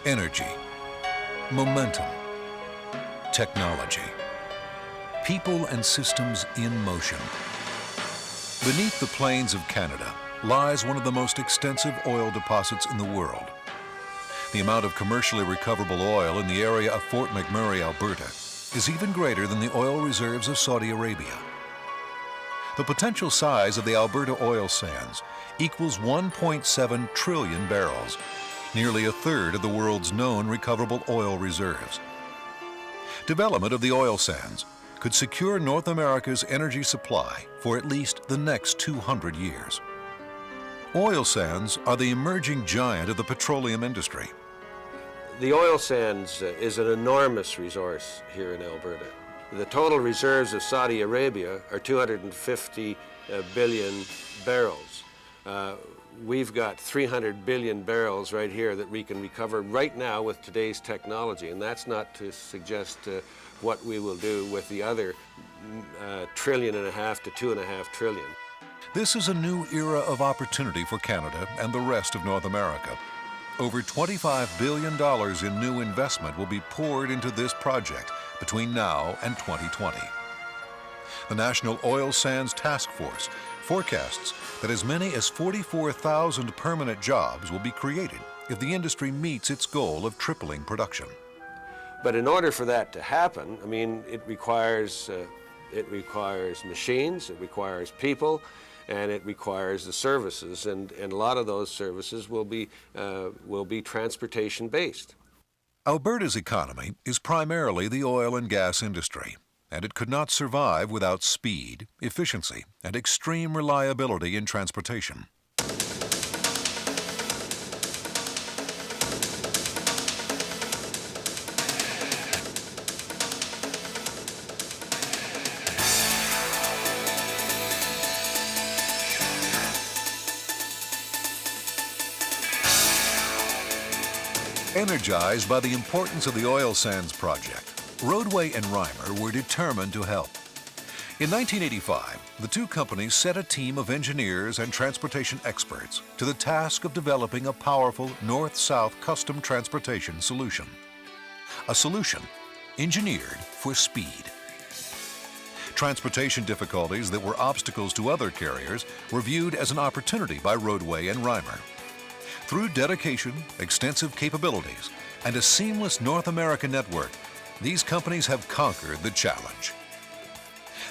Energy, momentum, technology, people and systems in motion. Beneath the plains of Canada lies one of the most extensive oil deposits in the world. The amount of commercially recoverable oil in the area of Fort McMurray, Alberta, is even greater than the oil reserves of Saudi Arabia. The potential size of the Alberta oil sands equals 1.7 trillion barrels, nearly a third of the world's known recoverable oil reserves. Development of the oil sands could secure North America's energy supply for at least the next 200 years. Oil sands are the emerging giant of the petroleum industry. The oil sands is an enormous resource here in Alberta. The total reserves of Saudi Arabia are 250 billion barrels. We've got 300 billion barrels right here that we can recover right now with today's technology, and that's not to suggest what we will do with the other $1.5 trillion to $2.5 trillion. This is a new era of opportunity for Canada and the rest of North America. Over $25 billion in new investment will be poured into this project between now and 2020. The National Oil Sands Task Force forecasts that as many as 44,000 permanent jobs will be created if the industry meets its goal of tripling production. But in order for that to happen, I mean, it requires machines, it requires people, and it requires the services, and a lot of those services will be transportation-based. Alberta's economy is primarily the oil and gas industry, and it could not survive without speed, efficiency, and extreme reliability in transportation. Energized by the importance of the oil sands project, Roadway and Reimer were determined to help. In 1985, the two companies set a team of engineers and transportation experts to the task of developing a powerful north-south custom transportation solution. A solution engineered for speed. Transportation difficulties that were obstacles to other carriers were viewed as an opportunity by Roadway and Reimer. Through dedication, extensive capabilities, and a seamless North American network, these companies have conquered the challenge.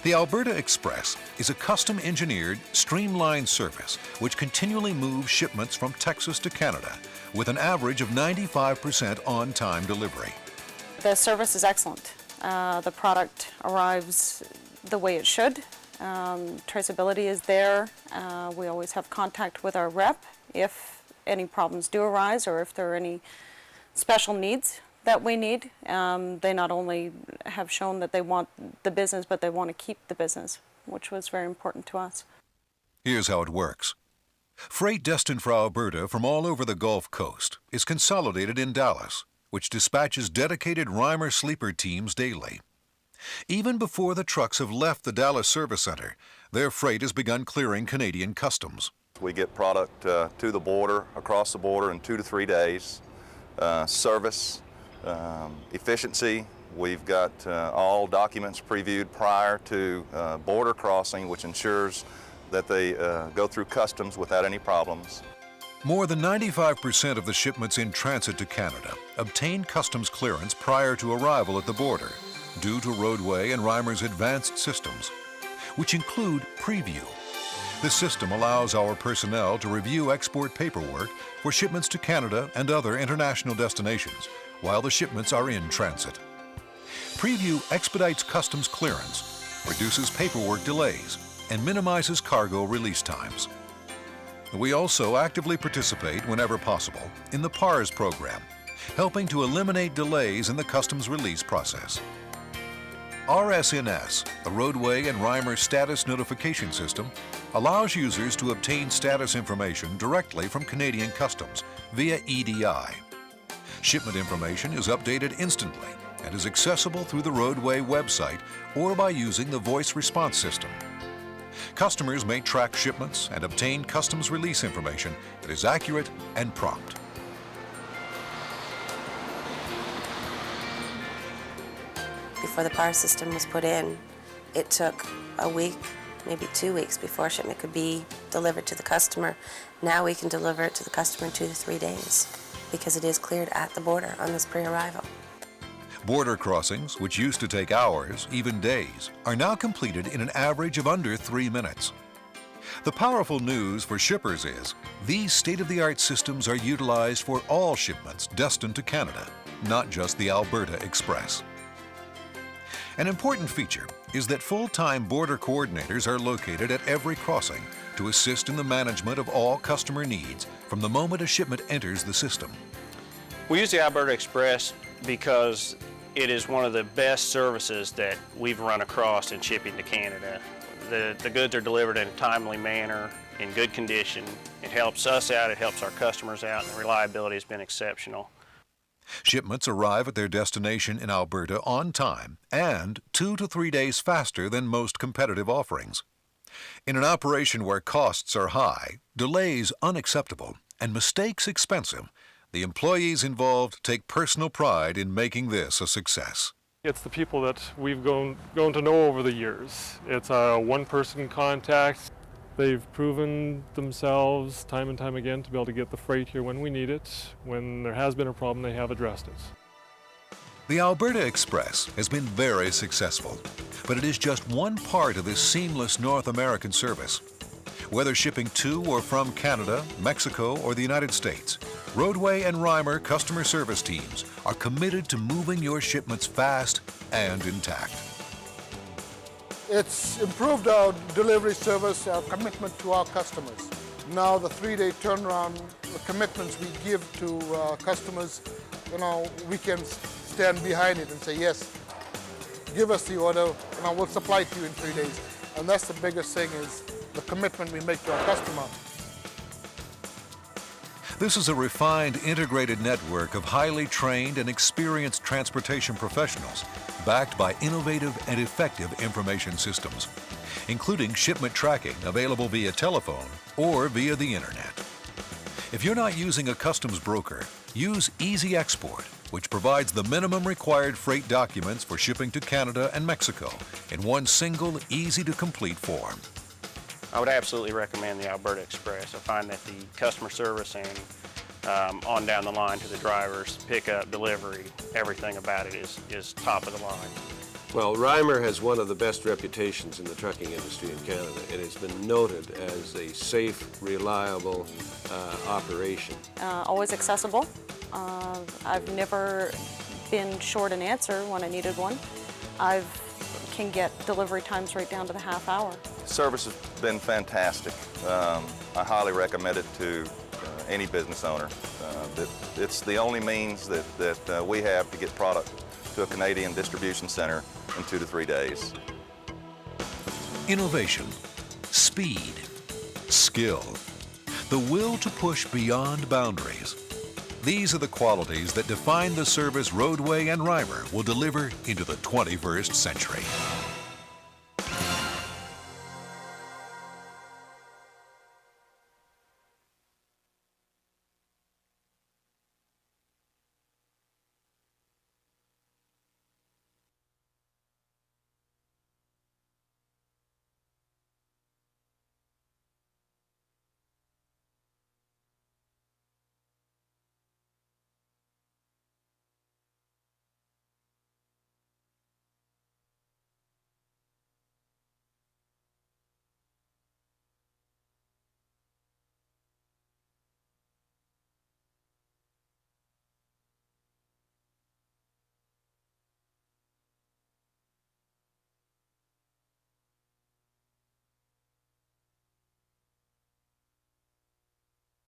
The Alberta Express is a custom-engineered, streamlined service which continually moves shipments from Texas to Canada with an average of 95% on-time delivery. The service is excellent. The product arrives the way it should. Traceability is there. We always have contact with our rep if any problems do arise or if there are any special needs that we need. They not only have shown that they want the business, but they want to keep the business, which was very important to us. Here's how it works. Freight destined for Alberta from all over the Gulf Coast is consolidated in Dallas, which dispatches dedicated Reimer sleeper teams daily. Even before the trucks have left the Dallas service center, their freight has begun clearing Canadian customs. We get product to the border, across the border in 2 to 3 days. Service, efficiency, we've got all documents previewed prior to border crossing, which ensures that they go through customs without any problems. More than 95% of the shipments in transit to Canada obtain customs clearance prior to arrival at the border, due to Roadway and Reimer's advanced systems, which include Preview. This system allows our personnel to review export paperwork for shipments to Canada and other international destinations while the shipments are in transit. Preview expedites customs clearance, reduces paperwork delays, and minimizes cargo release times. We also actively participate, whenever possible, in the PARS program, helping to eliminate delays in the customs release process. RSNS, the Roadway and Reimer Status Notification System, allows users to obtain status information directly from Canadian Customs via EDI. Shipment information is updated instantly and is accessible through the Roadway website or by using the voice response system. Customers may track shipments and obtain customs release information that is accurate and prompt. before the power system was put in, it took a week, maybe 2 weeks before a shipment could be delivered to the customer. Now we can deliver it to the customer in 2 to 3 days because it is cleared at the border on this pre-arrival. Border crossings, which used to take hours, even days, are now completed in an average of under 3 minutes. The powerful news for shippers is these state-of-the-art systems are utilized for all shipments destined to Canada, not just the Alberta Express. An important feature is that full-time border coordinators are located at every crossing to assist in the management of all customer needs from the moment a shipment enters the system. We use the Alberta Express because it is one of the best services that we've run across in shipping to Canada. The goods are delivered in a timely manner, in good condition. It helps us out, it helps our customers out, and the reliability has been exceptional. Shipments arrive at their destination in Alberta on time and 2 to 3 days faster than most competitive offerings. In an operation where costs are high, delays unacceptable, and mistakes expensive, the employees involved take personal pride in making this a success. It's the people that we've grown to know over the years. It's a one-person contact. They've proven themselves time and time again to be able to get the freight here when we need it. When there has been a problem, they have addressed it. The Alberta Express has been very successful, but it is just one part of this seamless North American service. Whether shipping to or from Canada, Mexico, or the United States, Roadway and Reimer customer service teams are committed to moving your shipments fast and intact. It's improved our delivery service, our commitment to our customers. Now the 3-day turnaround, the commitments we give to customers, we can stand behind it and say, yes, give us the order and I will supply it to you in 3 days. And that's the biggest thing, is the commitment we make to our customer. This is a refined, integrated network of highly trained and experienced transportation professionals, backed by innovative and effective information systems, including shipment tracking available via telephone or via the internet. If you're not using a customs broker, use Easy Export, which provides the minimum required freight documents for shipping to Canada and Mexico in one single, easy-to-complete form. I would absolutely recommend the Alberta Express. I find that the customer service and on down the line to the drivers, pickup, delivery, everything about it is top of the line. Well, Reimer has one of the best reputations in the trucking industry in Canada. It has been noted as a safe, reliable operation. Always accessible. I've never been short an answer when I needed one. I can get delivery times right down to the half hour. Service has been fantastic. I highly recommend it to any business owner. It's the only means that we have to get product to a Canadian distribution center in 2 to 3 days. Innovation, speed, skill, the will to push beyond boundaries. These are the qualities that define the service Roadway and Reimer will deliver into the 21st century.